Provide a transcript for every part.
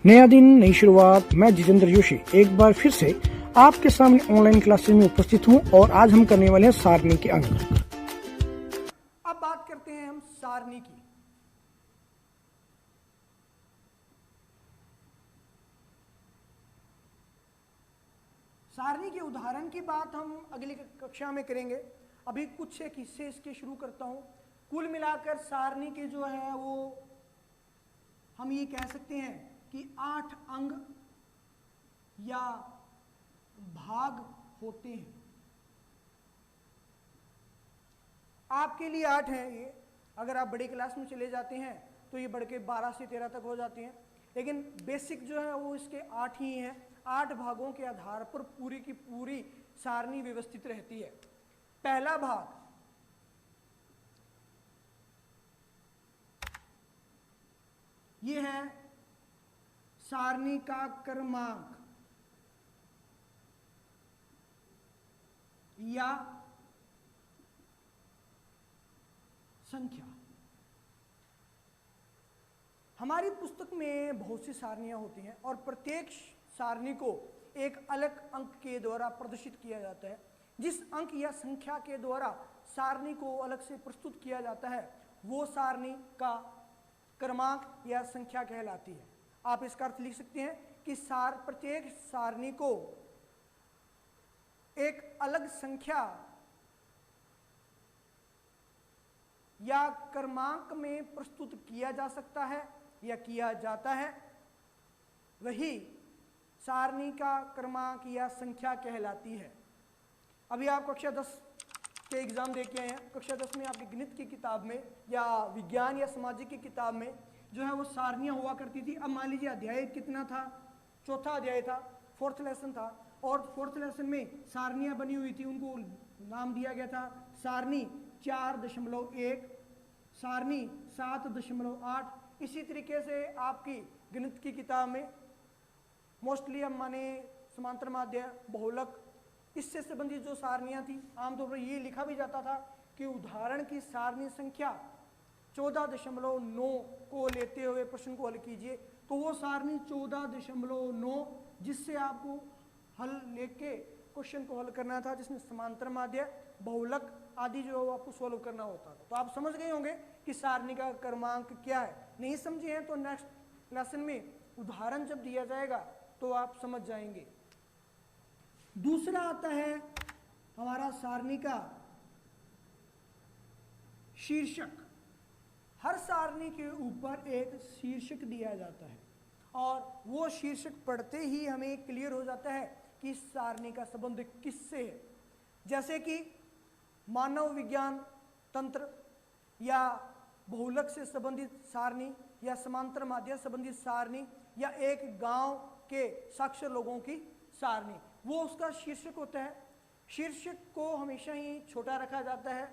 नया दिन, नई शुरुआत। मैं जितेंद्र जोशी एक बार फिर से आपके सामने ऑनलाइन क्लासेस में उपस्थित हूं और आज हम करने वाले हैं सारणी के अंक। अब बात करते हैं हम सारणी की। सारणी के उदाहरण की बात हम अगली कक्षा में करेंगे। अभी कुछ एक हिस्से इसके शुरू करता हूं। कुल मिलाकर सारणी के जो है वो हम ये कह सकते हैं कि 8 अंग या भाग होते हैं। आपके लिए 8 हैं ये। अगर आप बड़ी क्लास में चले जाते हैं तो ये बढ़ के 12 से 13 तक हो जाते हैं, लेकिन बेसिक जो है वो इसके 8 ही हैं। 8 भागों के आधार पर पूरी की पूरी सारणी व्यवस्थित रहती है। पहला भाग ये है सारणी का क्रमांक या संख्या। हमारी पुस्तक में बहुत सी सारणियां होती हैं और प्रत्येक सारणी को एक अलग अंक के द्वारा प्रदर्शित किया जाता है। जिस अंक या संख्या के द्वारा सारणी को अलग से प्रस्तुत किया जाता है वो सारणी का क्रमांक या संख्या कहलाती है। आप इसका अर्थ लिख सकते हैं कि प्रत्येक सारणी को एक अलग संख्या या क्रमांक में प्रस्तुत किया जा सकता है या किया जाता है, वही सारणी का क्रमांक या संख्या कहलाती है। अभी आप कक्षा 10 के एग्जाम दे के आए हैं। कक्षा 10 में आपकी गणित की किताब में या विज्ञान या सामाजिक की किताब में जो है वो सारणियां हुआ करती थी। अब मान लीजिए अध्याय कितना था, चौथा अध्याय था, 4th लेसन था, और 4th लेसन में सारणियां बनी हुई थी। उनको नाम दिया गया था सारणी 4.1, सारणी 7.8। इसी तरीके से आपकी गणित की किताब में मोस्टली हम माने समांतर माध्य, बहुलक, इससे संबंधित जो सारणियां थी आमतौर पर ये लिखा भी जाता था कि उदाहरण की सारणी संख्या 14.9 को लेते हुए प्रश्न को हल कीजिए। तो वो सारणी 14.9 जिससे आपको हल लेके क्वेश्चन को हल करना था, जिसमें समांतर माध्य, बहुलक आदि जो आपको सॉल्व करना होता था। तो आप समझ गए होंगे कि सारणी का क्रमांक क्या है। नहीं समझे हैं तो नेक्स्ट लेसन में उदाहरण जब दिया जाएगा तो आप समझ जाएंगे। दूसरा आता है हमारा सारणी का शीर्षक। हर सारणी के ऊपर एक शीर्षक दिया जाता है और वो शीर्षक पढ़ते ही हमें क्लियर हो जाता है कि इस सारणी का संबंध किससे है। जैसे कि मानव विज्ञान तंत्र या बहुलक से संबंधित सारणी या समांतर माध्य संबंधित सारणी या एक गांव के साक्षर लोगों की सारणी, वो उसका शीर्षक होता है। शीर्षक को हमेशा ही छोटा रखा जाता है,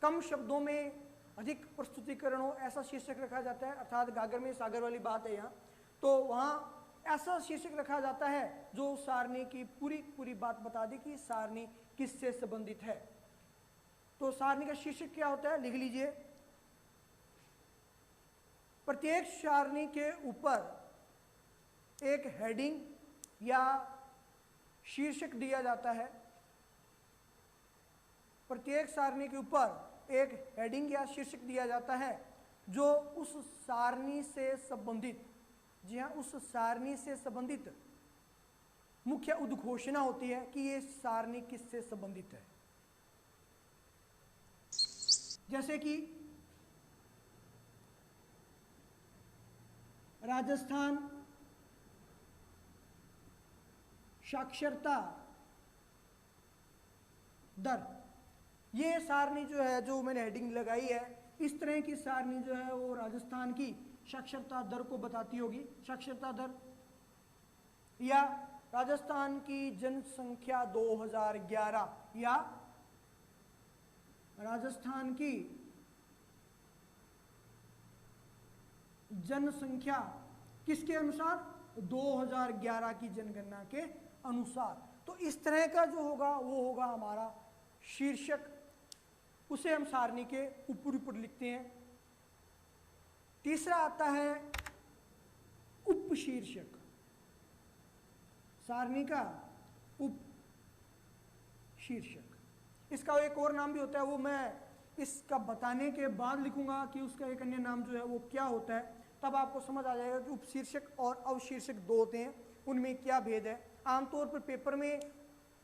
कम शब्दों में अधिक प्रस्तुतिकरण हो ऐसा शीर्षक रखा जाता है। अर्थात गागर में सागर वाली बात है यहाँ, तो वहाँ ऐसा शीर्षक रखा जाता है जो सारणी की पूरी बात बता दे कि सारणी किससे संबंधित है। तो सारणी का शीर्षक क्या होता है, लिख लीजिए। प्रत्येक सारणी के ऊपर एक हेडिंग या शीर्षक दिया जाता है। प्रत्येक सारणी के ऊपर एक हेडिंग या शीर्षक दिया जाता है जो उस सारणी से संबंधित, जी हाँ, उस सारणी से संबंधित मुख्य उद्घोषणा होती है कि ये सारणी किससे संबंधित है। जैसे कि राजस्थान साक्षरता दर, ये सारणी जो है जो मैंने हेडिंग लगाई है, इस तरह की सारणी जो है वो राजस्थान की साक्षरता दर को बताती होगी। साक्षरता दर या राजस्थान की जनसंख्या 2011 या राजस्थान की जनसंख्या किसके अनुसार, 2011 की जनगणना के अनुसार। तो इस तरह का जो होगा वो होगा हमारा शीर्षक, उसे हम सारणी के ऊपर लिखते हैं। तीसरा आता है उप उपशीर्षक, सारणी का उपशीर्षक। इसका एक और नाम भी होता है, वो मैं इसका बताने के बाद लिखूंगा कि उसका एक अन्य नाम जो है वो क्या होता है, तब आपको समझ आ जाएगा कि उपशीर्षक और अवशीर्षक दो होते हैं, उनमें क्या भेद है। आमतौर पर पेपर में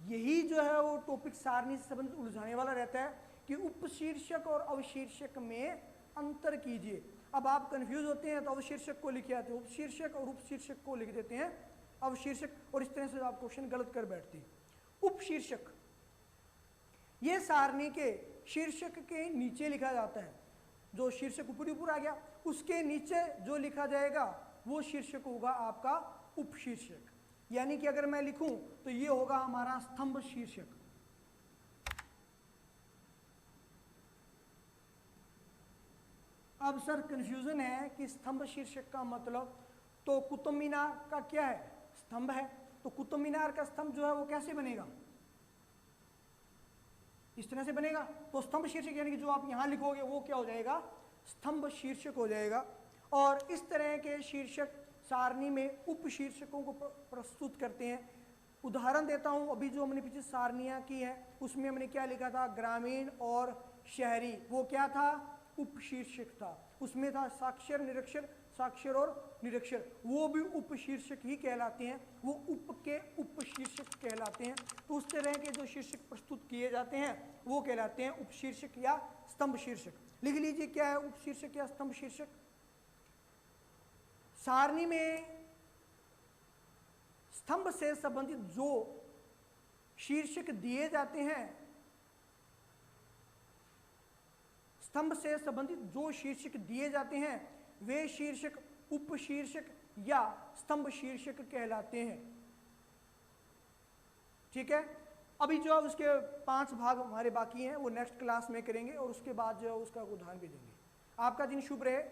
यही जो है वो टॉपिक सारणी से संबंधित उलझाने वाला रहता है कि उपशीर्षक और अवशीर्षक में अंतर कीजिए। अब आप कंफ्यूज होते हैं तो अवशीर्षक को लिखे आते हैं उपशीर्षक और उपशीर्षक को लिख देते हैं अवशीर्षक, और इस तरह से आप क्वेश्चन गलत कर बैठते हैं। उपशीर्षक ये सारणी के शीर्षक के नीचे लिखा जाता है, जो शीर्षक ऊपर ऊपर आ गया उसके नीचे जो लिखा जाएगा वो शीर्षक होगा आपका उपशीर्षक। यानी कि अगर मैं लिखूं तो ये होगा हमारा स्तंभ शीर्षक। अब सर कंफ्यूजन है कि स्तंभ शीर्षक का मतलब, तो कुतुब मीनार का क्या है, स्तंभ है, तो कुतुब मीनार का स्तंभ जो है वो कैसे बनेगा, इस तरह से बनेगा। तो स्तंभ शीर्षक यानी कि जो आप यहां लिखोगे वो क्या हो जाएगा, स्तंभ शीर्षक हो जाएगा। और इस तरह के शीर्षक सारणी में उपशीर्षकों को प्रस्तुत करते हैं। उदाहरण देता हूं, अभी जो हमने पीछे सारणियां की है उसमें हमने क्या लिखा था, ग्रामीण और शहरी, वो क्या था, उपशीर्षक था। उसमें था साक्षर निरक्षर, साक्षर और निरक्षर, वो भी उपशीर्षक ही कहलाते हैं, वो उप के उपशीर्षक कहलाते हैं। तो उस तरह के जो शीर्षक प्रस्तुत किए जाते हैं वो कहलाते हैं उपशीर्षक या स्तंभ शीर्षक। लिख लीजिए क्या है उपशीर्षक या स्तंभ शीर्षक। सारणी में स्तंभ से संबंधित जो शीर्षक दिए जाते हैं, स्तंभ से संबंधित जो शीर्षक दिए जाते हैं वे शीर्षक उपशीर्षक या स्तंभ शीर्षक कहलाते हैं। ठीक है, अभी जो उसके 5 भाग हमारे बाकी हैं वो नेक्स्ट क्लास में करेंगे और उसके बाद जो है उसका उदाहरण भी देंगे। आपका दिन शुभ रहे।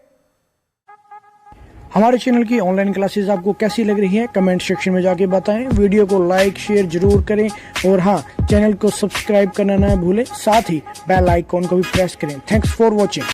हमारे चैनल की ऑनलाइन क्लासेस आपको कैसी लग रही है कमेंट सेक्शन में जाके बताएं। वीडियो को लाइक शेयर जरूर करें और हाँ, चैनल को सब्सक्राइब करना ना भूलें, साथ ही बेल आइकॉन को भी प्रेस करें। Thanks for watching.